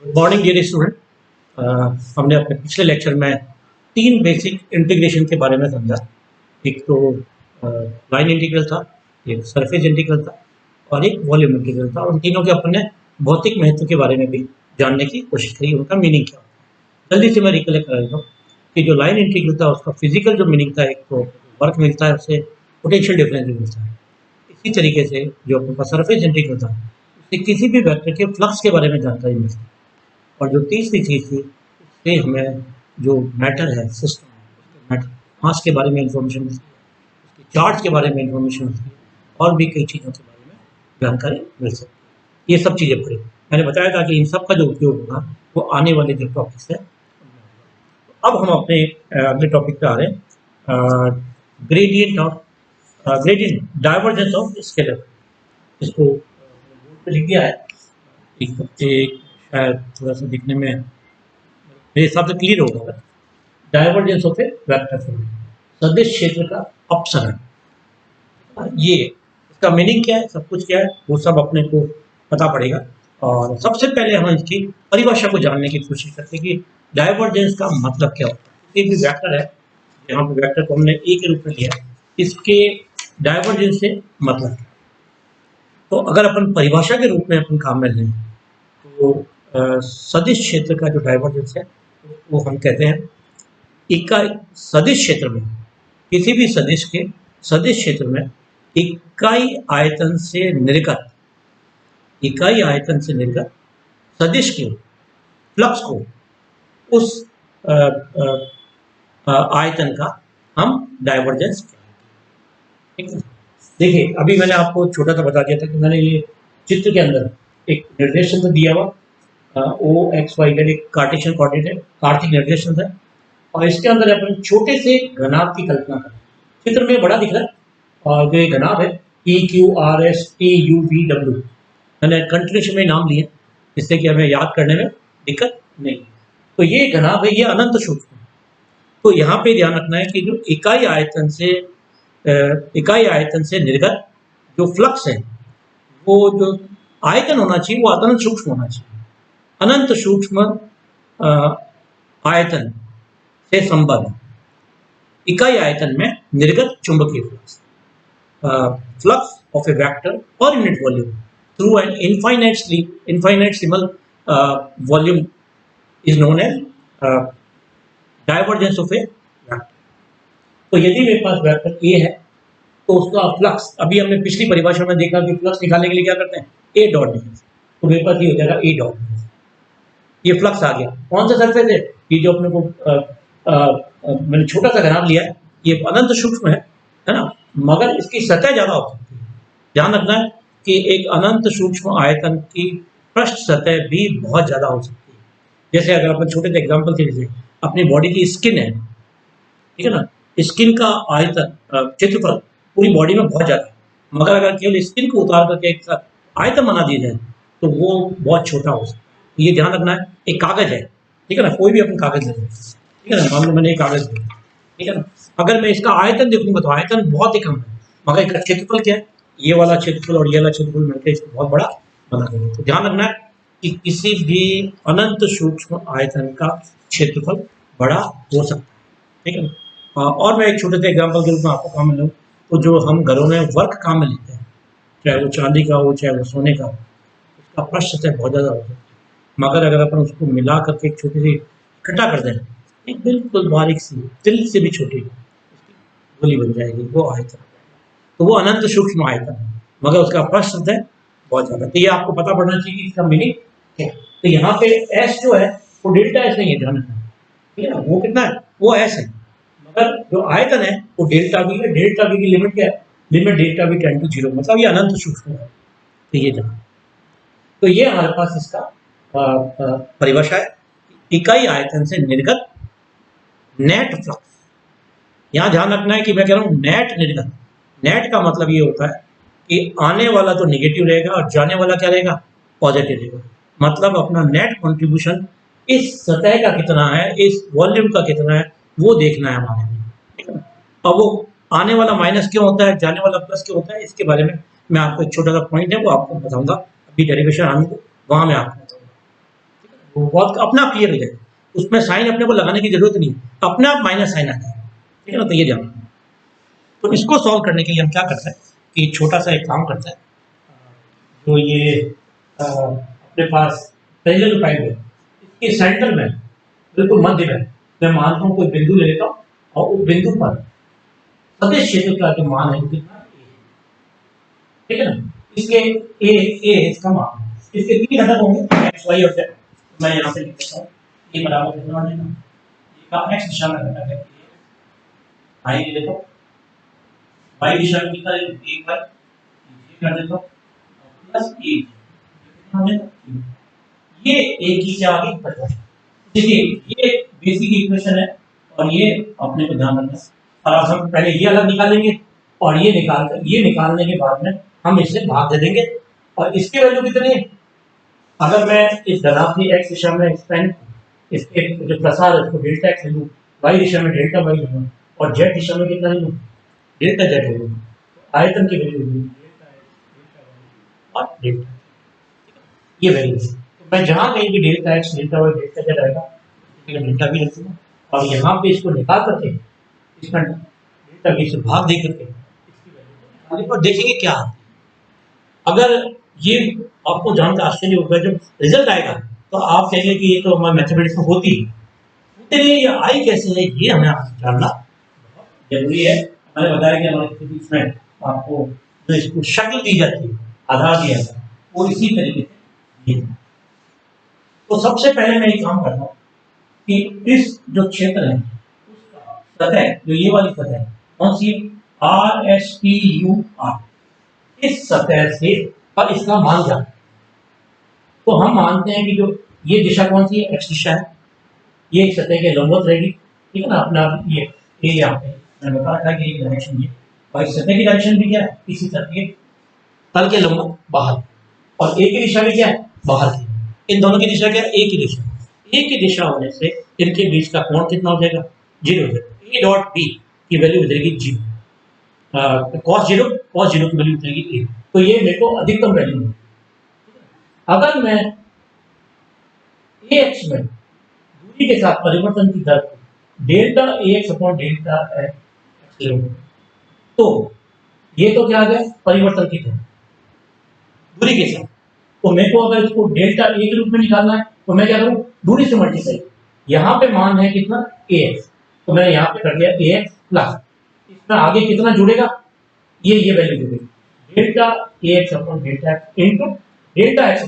Good morning dear student. हमने अपने पिछले लेक्चर में तीन बेसिक इंटीग्रेशन के बारे में समझा। एक तो लाइन इंटीग्रल था, एक सरफेस इंटीग्रल था और एक वॉल्यूम इंटीग्रल था। उन तीनों के अपने भौतिक महत्व के बारे में भी जानने की कोशिश करी, उनका मीनिंग क्या होता है। जल्दी से मैं रिकलेक्ट करा देता हूँ कि जो लाइन इंटीग्रल था उसका फिजिकल जो मीनिंग था, एक तो वर्क मिलता है, उससे पोटेंशियल डिफरेंस भी मिलता है। इसी तरीके से जो अपने पास सरफेस इंटीग्रल था उससे किसी भी वेक्टर के फ्लक्स के बारे में जानकारी मिलती है। और जो तीसरी चीज़ थी उससे हमें जो मैटर है, सिस्टम है, मैटर मास के बारे में इंफॉर्मेशन मिलती है, उसके चार्ज के बारे में इंफॉर्मेशन मिलती है और भी कई चीज़ों के बारे में जानकारी मिल सकती है। ये सब चीज़ें पढ़ी। मैंने बताया था कि इन सब का जो उपयोग होगा वो आने वाले जो टॉपिक्स है। अब हम अपने अगले टॉपिक पे आ रहे हैं, ग्रेडियंट डाइवर्जेंस ऑफ स्केलर। इसको बोर्ड पे लिख दिया है। एक शायद थोड़ा सा दिखने में मेरे हिसाब से क्लियर होगा। Divergence of a vector field, सदिश क्षेत्र का अपसरण। ये इसका मीनिंग क्या है, सब कुछ क्या है, वो सब अपने को पता पड़ेगा। और सबसे पहले हम इसकी परिभाषा को जानने की कोशिश करते हैं कि डाइवर्जेंस का मतलब क्या होता है। एक भी वेक्टर है, यहाँ पे वेक्टर को हमने ए के रूप में लिया, इसके डाइवर्जेंस से मतलब क्या। तो अगर अपन परिभाषा के रूप में अपन काम में लें तो सदिश क्षेत्र का जो डाइवर्जेंस है वो हम कहते हैं इकाई सदिश क्षेत्र में, किसी भी सदिश के सदिश क्षेत्र में इकाई आयतन से निर्गत सदिश के फ्लक्स को उस आयतन का हम डाइवर्जेंस कहते हैं। ठीक है, देखिए अभी मैंने आपको छोटा सा बता दिया था कि मैंने ये चित्र के अंदर एक निर्देशन तो दिया हुआ ओ एक्स वाई जेड, एक कार्टेशियन कोऑर्डिनेट कार्तिक निर्देशन है, और इसके अंदर अपन छोटे से घनाभ की कल्पना करें। चित्र में बड़ा दिख रहा है और जो ये घनाभ है E Q R S T you V W, मैंने कंटिन्यूशन में नाम लिए जिससे कि हमें याद करने में दिक्कत नहीं। तो ये घनाभ है, ये अनंत सूक्ष्म है। तो यहाँ पे ध्यान रखना है कि जो इकाई आयतन से निर्गत जो फ्लक्स है, वो जो आयतन होना चाहिए वो अनंत सूक्ष्म होना चाहिए। अनंत सूक्ष्म आयतन से संबद्ध इकाई आयतन में निर्गत चुंबकीय flux, flux of a vector per unit volume through an infinitesimal volume is known as divergence of a vector. तो यदि मेरे पास वेक्टर ए है तो उसका फ्लक्स, अभी हमने पिछली परिभाषा में देखा कि फ्लक्स निकालने के लिए क्या करते हैं, ए डॉट, तो मेरे पास ये हो जाएगा ए डॉट, ये फ्लक्स आ गया। कौन सा सरफेस है, ये जो अपने को मैंने छोटा सा घनाभ लिया है, ये अनंत सूक्ष्म है ना, मगर इसकी सतह ज्यादा हो सकती है। ध्यान रखना है कि एक अनंत सूक्ष्म आयतन की पृष्ठ सतह भी बहुत ज्यादा हो सकती है। जैसे अगर अपन छोटे से एग्जाम्पल के लिए, अपनी बॉडी की स्किन है, ठीक है ना, स्किन का आयतन क्षेत्रफल पूरी बॉडी में बहुत ज्यादा है, मगर अगर केवल स्किन को उतार करके एक आयतन बना दिया जाए तो वो बहुत छोटा हो सकता है। ये ध्यान रखना है। एक कागज है, ठीक है ना, कोई भी अपन कागज ले, ठीक है ना, मान लो मैंने एक कागज लिया, ठीक है ना, अगर मैं इसका आयतन देखूंगा तो आयतन बहुत ही कम है, मगर इसका क्षेत्रफल क्या है, ये वाला क्षेत्रफल और ये वाला क्षेत्रफल मिलकर इसको बहुत बड़ा बना देंगे। तो ध्यान रखना है कि किसी भी अनंत सूक्ष्म आयतन का क्षेत्रफल बड़ा हो सकता है, ठीक है ना। और मैं एक छोटे से एग्जाम्पल के रूप में आपको काम में लूँ तो जो हम घरों में वर्क काम में लेते हैं, चाहे वो चांदी का हो चाहे वो सोने का हो, उसका पृष्ठ सतह बहुत ज़्यादा होता है, मगर अगर अपन उसको मिला करके एक छोटी सी इकट्ठा कर दें, एक बिल्कुल बारीक सी तिल से भी छोटी उसकी गोली बन जाएगी, वो आयतन हो जाएगा। तो वो अनंत सूक्ष्म आयतन है, मगर उसका पृष्ठ सतह बहुत ज़्यादा। तो ये आपको पता पड़ना चाहिए कि इसका मीनिंग क्या है। तो यहाँ पे एस जो है वो डेल्टा एस नहीं है, ध्यान रखना, ठीक है ना, वो कितना है, वो एस है, मगर जो आयतन है वो डेल्टा वी है। डेल्टा वी की लिमिट क्या है, limit delta V tend to 0, मतलब ये अनंत सूक्ष्म है। तो ये जाना, तो ये हमारे पास इसका परिभाषा है, इकाई आयतन से निर्गत नेट फ्लक्स। यहाँ ध्यान रखना है कि मैं कह रहा हूँ नेट निर्गत। नेट का मतलब ये होता है कि आने वाला तो निगेटिव रहेगा और जाने वाला क्या रहेगा, पॉजिटिव रहेगा। मतलब अपना नेट कंट्रीब्यूशन इस सतह का कितना है, इस वॉल्यूम का कितना है, वो देखना है हमारे लिए, ठीक है ना। अब वो आने वाला माइनस क्यों होता है, जाने वाला प्लस क्यों होता है, इसके बारे में मैं आपको एक छोटा सा पॉइंट है वो आपको बताऊंगा, अभी डेरिवेशन आने को वहाँ मैं आपको बताऊंगा। वो बहुत अपना क्लियर हो जाए, उसमें साइन अपने को लगाने की जरूरत नहीं, अपने आप माइनस साइन आता है, ठीक है ना। तो ये ध्यान रखना। तो इसको सॉल्व करने के लिए हम क्या करते हैं कि छोटा सा एक काम करते हैं। तो ये अपने पास पहले जो टाइम है इसके सेंटर में बिल्कुल मध्य में मैं मानता हूँ कोई बिंदु ले लेता हूँ, और उस बिंदु पर सदिश क्षेत्र का जो मान है वो कितना है, ठीक है ना। इसके ए इसका मान, इसके तीन घटक होंगे एक्स वाई और जेड। मैं यहाँ पे लिख देता हूँ ये बराबर कितना हो जाएगा, ये का एक्स दिशा में घटक है आई ले लेता हूँ, वाई दिशा में कितना है एक बार कर देता हूँ प्लस एक, कितना हो जाएगा ये एक ही से आगे बढ़ता है। देखिए ये बेसिक इक्वेशन है, और ये अपने को ध्यान रखना है। और अब हम पहले ये अलग निकालेंगे, और ये निकालने के बाद में हम इसे भाग दे देंगे, और इसकी वैल्यू कितनी है, अगर मैं इस धनात्मक एक्स दिशा में एक्सपेंड इसके जो प्रसार है उसको डेल्टा एक्स लूँ, वाई दिशा में डेल्टा वाई लूँ, और जेड दिशा में कितना लूँ डेल्टा जेड लूँ, तो आयतन की वैल्यू लूँ डेल्टा एक्स डेल्टा वाई और डेल्टा, ये वैल्यू है। तो मैं जहाँ कहीं भी delta X delta Y delta Z आएगा डेल्टा भी रखूँगा, और यहाँ पे इसको निकाल करके इसका डेल्टा बी से भाग दे करके इसकी वैल्यू को निकालेंगे और देखेंगे क्या आता है। अगर ये आपको जानकर आश्चर्य होगा जब रिजल्ट आएगा, तो आप कहेंगे कि ये तो हमारे मैथमेटिक्स में होती है, तेरे ये आई कैसे है, ये हमें जानना जरूरी है। मैंने बताया कि हमारे फिजिक्स में आपको जो इसको शक्ल दी जाती है, आधार दिया जाता है, वो इसी तरीके से दिया। तो सबसे पहले मैं एक काम करता हूँ कि इस जो क्षेत्र है उसका सतह, जो ये वाली सतह है कौन सी, R S T U R, इस सतह से पर इसका मान जाना। तो हम मानते हैं कि जो ये दिशा कौन सी है, एक्स दिशा है, ये एक सतह के लंबवत रहेगी, ठीक है ना। अपना ये यहाँ पे मैंने बता रखा कि ये डायरेक्शन ये, और इस सतह की डायरेक्शन भी क्या है, इसी तरह के तल के लंबवत बाहर, और ए की दिशा भी क्या है बाहर की, इन दोनों की दिशा क्या है एक ही दिशा, एक ही दिशा होने से इनके बीच का कोण कितना हो जाएगा, जीरो हो जाएगा। ए डॉट बी की वैल्यू हो जाएगी जीरो, कॉस जीरो की वैल्यू हो जाएगी ए, तो ये मेरे को अधिकतम वैल्यू है। अगर मैं ए एक्स में दूरी के साथ परिवर्तन की दर delta A X upon delta x लूं, तो ये तो क्या आ गया परिवर्तन की दर दूरी के साथ। तो मेरे को अगर इसको डेल्टा ए के रूप में निकालना है तो मैं क्या करूं, दूरी से मल्टीप्लाई, यहाँ पे मान है कितना ए एक्स, तो मैंने यहाँ पे कर दिया ए एक्स प्लस इसमें आगे कितना जुड़ेगा, ये वैल्यू जुड़ेगी delta A X upon delta X into delta X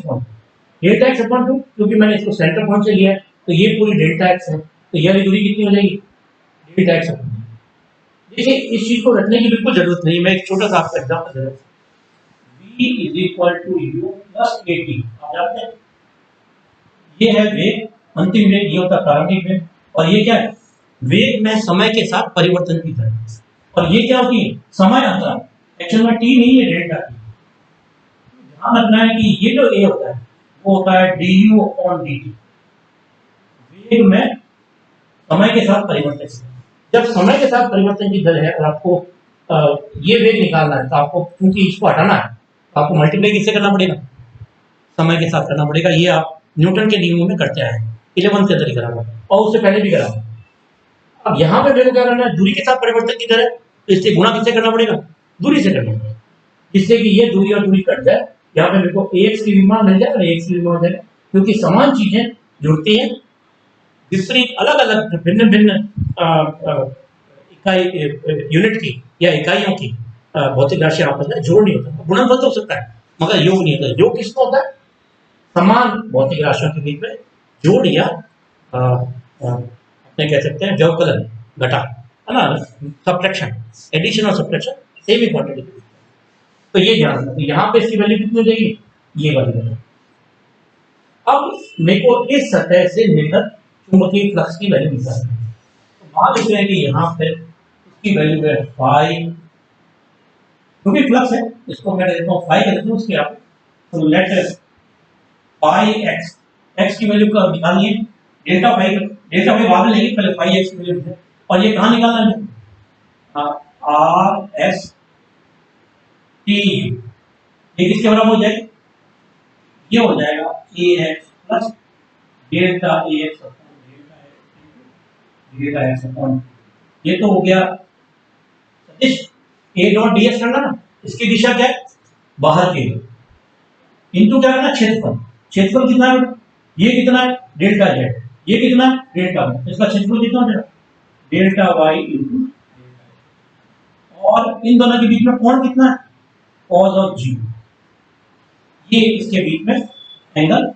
upon two, क्योंकि मैंने इसको सेंटर पॉइंट से लिया है तो ये पूरी डेल्टा एक्स है, तो यह दूरी कितनी हो जाएगी डेल्टा एक्स अपॉन। देखिए इस चीज को रखने की बिल्कुल जरूरत नहीं, मैं एक छोटा सा आपका एग्जांपल दे रहा हूं, v is equal to u plus at, आप जानते हैं ये है वेग, अंतिम वेग ये होता है प्रारंभिक वेग, और ये क्या है वेग में समय के साथ परिवर्तन की दर, और ये क्या होती है समय अंतराल, एक्चुअल में t नहीं है डेल्टा t। ध्यान रखना है कि ये जो a होता है वो होता है du अपॉन dt, वेग में समय के साथ परिवर्तन की दर। जब समय के साथ परिवर्तन की दर है और आपको ये वेग निकालना है, तो आपको क्योंकि इसको हटाना है तो आपको मल्टीप्लाई किससे करना पड़ेगा, समय के साथ करना पड़ेगा। ये आप न्यूटन के नियमों में करते आए हैं, 11th के अंदर ही करा हुआ और उससे पहले भी करा हुआ। अब यहाँ पे मेरे को क्या करना है, दूरी के साथ परिवर्तन की दर है तो इससे गुणा किससे करना पड़ेगा, दूरी से करना पड़ेगा, जिससे कि ये दूरी और दूरी कट जाए, यहाँ पे मेरे को ax की विमा मिल जाए और ax की विमा हो जाए, क्योंकि समान चीजें जुड़ती हैं, विपरीत अलग अलग भिन्न भिन्न इकाई यूनिट की या इकाइयों की भौतिक राशि आपस में जोड़ नहीं होता, गुणनफल तो हो सकता है मगर योग नहीं होता। योग किसका होता है, समान भौतिक राशियों के बीच में जोड़ या अपने कह सकते हैं व्यवकलन घटा, है ना, सब्ट्रैक्शन, एडिशन और सब्ट्रैक्शन सेम ही क्वांटिटी। तो ये ध्यान रखना, यहाँ पे इसकी वैल्यू कितनी हो जाएगी, ये वाली वैल्यू। अब मेरे को इस सतह से लेकर चुंबकीय फ्लक्स की वैल्यू निकालनी है, तो मान लेते हैं कि यहाँ पे इसकी वैल्यू है फाई, क्योंकि फ्लक्स है इसको मैं देता हूँ फाई कर देता हूँ उसके आप, तो लेट फाई एक्स, एक्स की वैल्यू का निकालनी है, डेल्टा फाई बाद में लेंगे, पहले फाई एक्स की वैल्यू, और ये कहाँ निकालना है, आर एस टी यू, ये किसके बराबर हो जाएगा, ये हो जाएगा A X plus delta A X upon delta X upon, ये तो हो गया सदिश ए डॉट डीएक्स करना ना, इसकी दिशा क्या है, बाहर की ओर, इनटू क्या करना, क्षेत्रफल, क्षेत्रफल कितना है, ये कितना है डेल्टा जेड, ये कितना है डेल्टा वाई, इसका क्षेत्रफल कितना हो जाएगा डेल्टा वाई इंटू, और इन दोनों के बीच में कोण कितना है cos ऑफ जीरो, ये इसके बीच में एंगल,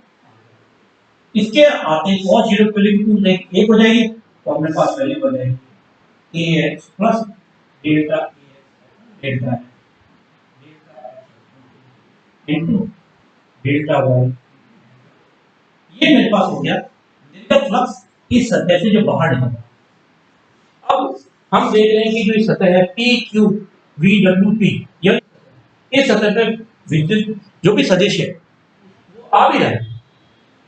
इसके आते cos जीरो की वैल्यू कितनी एक हो जाएगी, तो अपने पास वैल्यू हो जाएगी A X plus delta delta into delta Y, ये मेरे पास हो गया निर्गत फ्लक्स इस सतह से जो बाहर निकला। अब हम देख रहे हैं कि जो इस सतह है P Q V W P, इस सतह पे विद्युत जो भी सदिश है वो आ भी रहा है,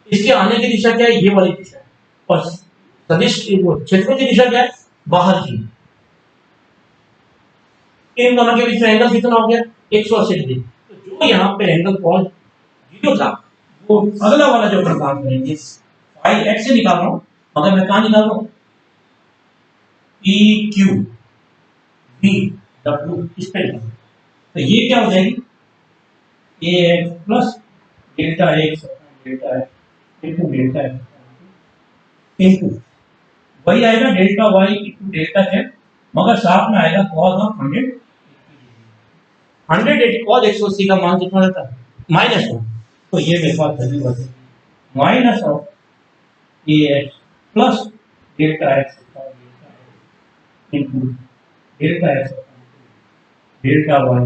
इसके आने की दिशा क्या है, ये वाली दिशा है, और सदिश वो क्षेत्र की दिशा क्या है, बाहर की। इन दोनों के बीच में एंगल कितना हो गया 180 डिग्री, तो जो यहाँ पे एंगल cos जीरो था वो अगला वाला जो अपन काम करेंगे फाई एक्स से निकाल रहा हूं, मगर मैं कहां निकाल रहा हूं पी क्यू वी डब्ल्यू, इस पे निकाल, तो ये क्या हो जाएगी A X plus delta X delta X into delta X into वही आएगा delta Y into delta Z, मगर साथ में आएगा cos ऑफ 180 cos 180 का मान कितना रहता है -1, तो ये मेरे पास वैल्यू बचेगी minus of a X plus delta X into delta X delta Y,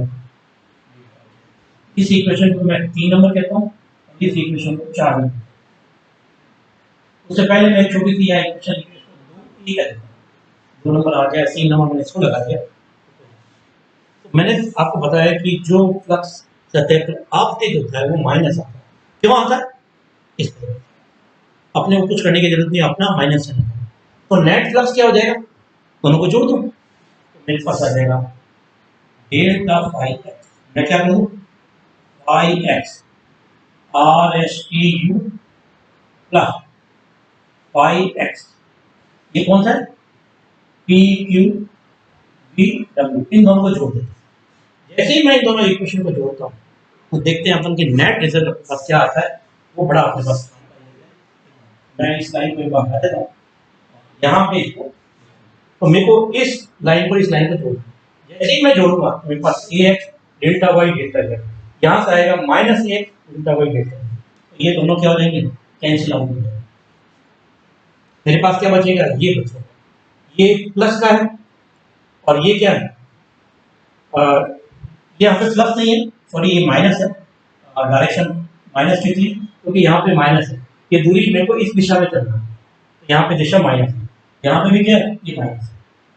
इस इक्वेशन को मैं 3 नंबर कहता हूँ, इस इक्वेशन को 4 नंबर, उससे पहले मैं छोटी सी यहाँ इक्वेशन लिखी इसको 2 कहता हूँ, 2 नंबर आ गया, 3 नंबर मैंने इसको लगा दिया। तो मैंने आपको बताया कि जो फ्लक्स सतह पर आपतित होता है वो माइनस आता है, क्यों आता है, इस तरह, अपने को कुछ करने की जरूरत नहीं, अपना माइनस है, तो नेट फ्लक्स क्या हो जाएगा, दोनों को जोड़ दो, तो मेरे पास आ जाएगा डेल्टा फाई एक्स, मैं क्या करूँ phi X R S T U plus phi X, ये कौन सा है पी क्यू वी डब्ल्यू, इन दोनों को जोड़ देते हैं। जैसे ही मैं इन दोनों इक्वेशन को जोड़ता हूँ तो देखते हैं अपन के नेट रिजल्ट क्या आता है, वो बड़ा अपने पास, मैं इस लाइन को एक बार हटा देता हूँ यहाँ पे इसको, तो मेरे को इस लाइन को इस लाइन को जोड़ना, जैसे ही मैं जोड़ूंगा तो मेरे पास A X delta Y delta Z, यहाँ से आएगा minus A delta Y delta, तो ये दोनों क्या हो जाएंगे कैंसिल आउट हो जाएंगे, मेरे पास क्या बचेगा, ये बचेगा, ये प्लस का है और ये क्या है, ये यहाँ पे प्लस नहीं है, सॉरी ये माइनस है, डायरेक्शन माइनस की थी क्योंकि यहाँ पे माइनस है, ये दूरी मेरे को इस दिशा में चलना है, तो यहाँ पे दिशा माइनस है, यहाँ पे भी क्या है ये माइनस है,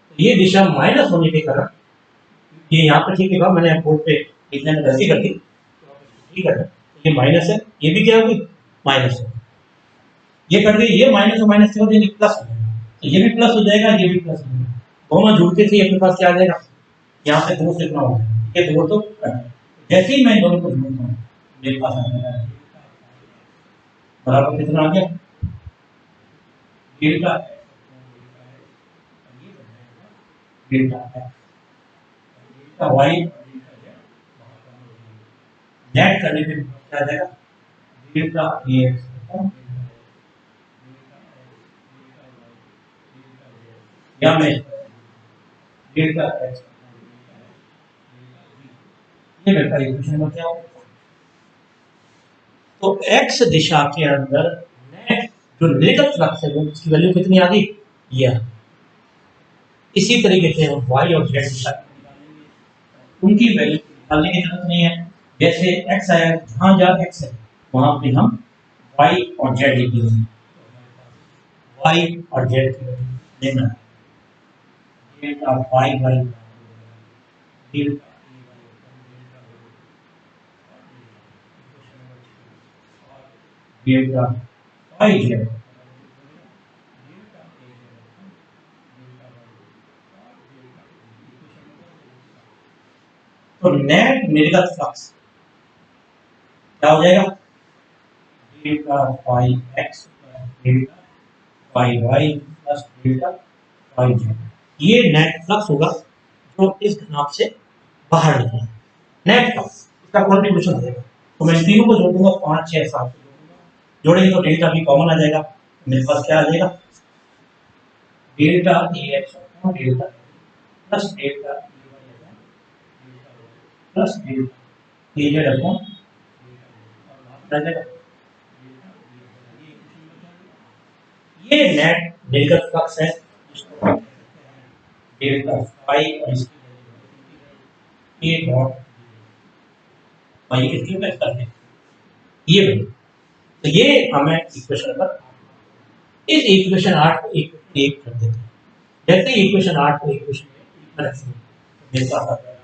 तो ये दिशा माइनस होने के कारण ये यहाँ पे ठीक है, मैंने बोर्ड पे लिखने में गलती कर दी, ठीक है, ये माइनस है, ये भी क्या होगी माइनस है, ये कट गई, ये माइनस और माइनस हो जाएगी प्लस हो जाएगा, तो ये भी प्लस हो जाएगा, ये भी प्लस हो जाएगा, दोनों जुड़ते से अपने पास क्या आ जाएगा, यहाँ पे 2 से इतना होगा, ये 2 तो जैसे ही मैं इन दोनों को जोड़ता हूँ मेरे पास आ जाएगा बराबर कितना आ गया delta delta delta Y net करने पे क्या आ जाएगा डेल्टा ए एक्स या मैं डेल्टा एक्स, ये मेरा इक्वेशन नंबर क्या होगा, तो x दिशा के अंदर नेट जो निर्गत फ्लक्स है वो उसकी वैल्यू कितनी आ गई, ये, इसी तरीके से हम y और z दिशा उनकी वैल्यू निकालने की जरूरत नहीं है, जैसे x आया जहां जहां x है वहां पे हम y और z लिख देंगे, y और z की वैल्यू लेना delta y by delta delta y z, तो नेट निर्गत फ्लक्स क्या हो जाएगा delta phi X delta Y Y plus delta Y Z, ये नेट फ्लक्स होगा जो इस घनाभ से बाहर निकला, नेट फ्लक्स इसका कॉन्ट्रीब्यूशन हो जाएगा। तो मैं तीनों को जोड़ूंगा 5 6 7 जोड़ेंगे तो डेल्टा भी कॉमन आ जाएगा, मेरे पास क्या आ जाएगा delta A X upon delta plus delta plus delta A Z upon ये नेट निर्गत फ्लक्स है जिसको डेल्टा फाई और इसकी ए डॉट फाई कितनी वेक्टर है ये बनी। तो ये हमें इक्वेशन नंबर, इस इक्वेशन 8 को एक कर देते हैं। जैसे इक्वेशन 8 को इक्वेशन में रखेंगे तो मेरे पास आता है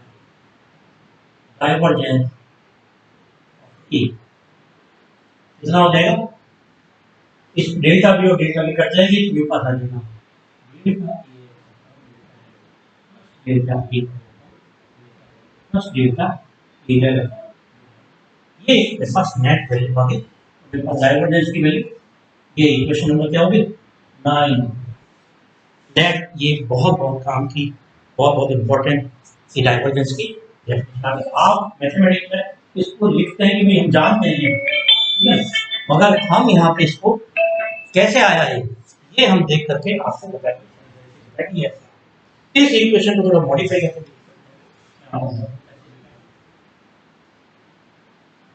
डाइवर्जेंस ई कितना हो जाएगा, इस डेल्टा बी और डेल्टा बी कट जाएगी तो मेरे पास आ जाएगा delta E plus delta E रहेगा। ये मेरे पास नेट वैल्यू आ गई, मेरे पास डाइवर्जेंस की वैल्यू, ये इक्वेशन नंबर क्या होगी 9। नेट ये बहुत बहुत काम की, बहुत बहुत इंपॉर्टेंट ये डाइवर्जेंस की डेफिनेशन। आप मैथमेटिक्स में इसको लिखते हैं कि भाई हम जानते हैं, मगर हम यहाँ पे इसको कैसे आया है ये हम देख करके आपको बताएंगे। इस इक्वेशन को थोड़ा मॉडिफाई करके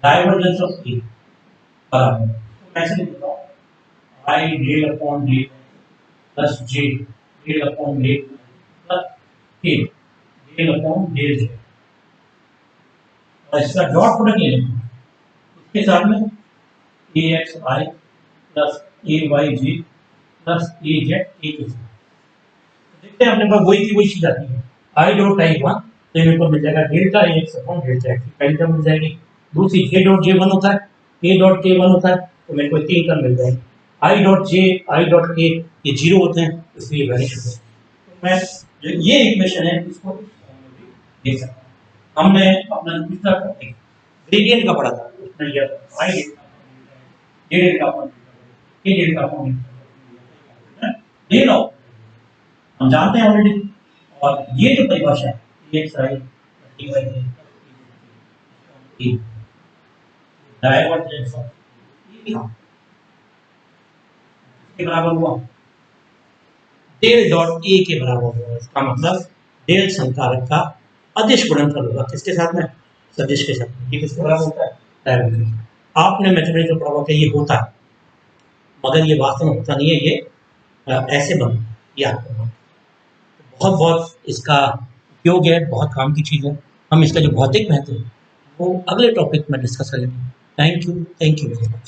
डाइवर्जेंस ऑफ ई बराबर ऐसे लिखता हूँ I del upon D plus J del upon D plus K del upon del J, और इसका डॉट प्रोडक्ट ले लेंगे इसके साथ में A X I plus A Y G plus A Z A K साथ। देखते हैं अपने पास वही की वही चीज आती है आई डॉट टाइप 1 तो मेरे को मिल जाएगा delta A X upon delta x, पहली टर्म मिल जाएगी। दूसरी जे डॉट जे 1 होता है, ए डॉट के 1 होता है तो मेरे को 3 टर्म मिल जाएगी। I dot J I dot के ये 0 होते हैं इसलिए वैनिश होते हैं। तो मैं जो ये इक्वेशन है इसको देख सकता हूं। हमने अपना दूसरा टॉपिक ग्रेडियंट का पढ़ा था, उसमें लिया था आई डेल्टा अपॉन के डेल्टा अपॉन ये लो हम जानते हैं ऑलरेडी। और ये जो परिभाषा है X I D Y E divergence of E के बराबर हुआ डेल डॉट ए के बराबर हुआ। इसका मतलब डेल संकारक का अदिश गुणनफल होगा किसके साथ में, सदिश के साथ। ये किसके बराबर होता है, डाइवर्जेंस। आपने मैथमेटिक्स में पढ़ा कि ये होता है मगर ये वास्तव में होता नहीं है, ये ऐसे बन ये आपको बहुत बहुत इसका उपयोग है, बहुत काम की चीज़ है। हम इसका जो भौतिक महत्व है वो अगले टॉपिक में डिस्कस करेंगे। Thank you very much.